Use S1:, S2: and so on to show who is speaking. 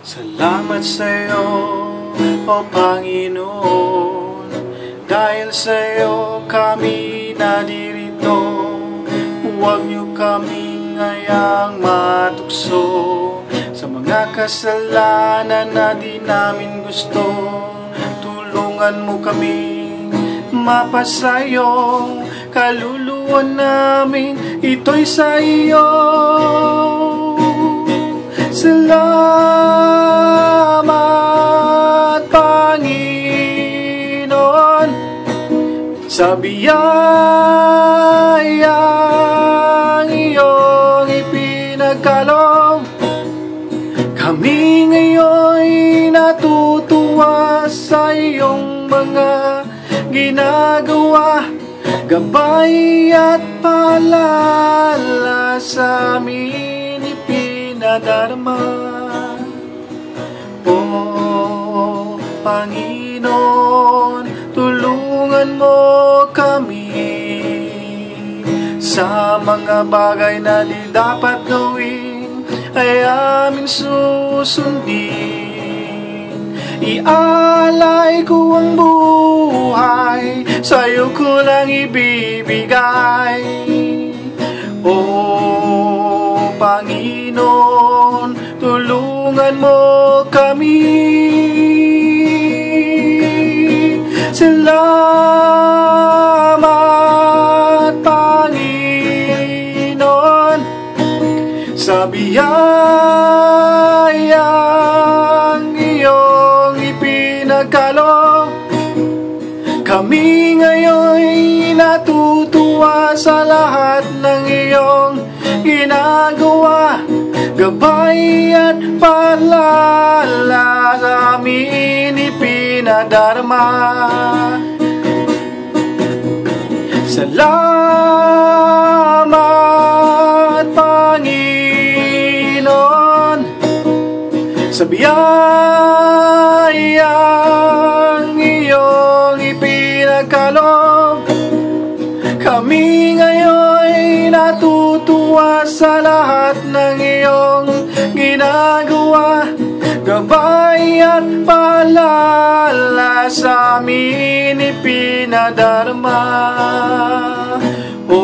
S1: Salamat sa'yo, O Panginoon, dahil sa'yo kami nadirito. Huwag niyo kaming hayang matukso sa mga kasalanan na di namin gusto. Tulungan mo kami mapasayo, kaluluwa namin ito'y sa iyo. Salamat, Panginoon, sa biyayang iyong ipinagkaloob. Kami ngayon'y natutuwa sa iyong mga ginagawa. Gabay at paalala sa amin ipinadarama. O Panginoon, tulungan mo kami sa mga bagay na di dapat gawin ay aming susundin. Ialay ko ang buhay, sa'yo ko lang ibibigay. O Panginoon, tulungan mo kami. Salamat, Panginoon, sa biyayang iyong ipinagkaloob. Kami ngayon'y natutuwa sa lahat ng iyong ginagawa. Gabay at paalala sa amin ipinadarama. Salamat, Panginoon, sa biyayang iyong ipinagkaloob. Kami ngayon'y natutuwa sa lahat ng iyong ginagawa. Gabay at paalala sa amin ipinadarama. O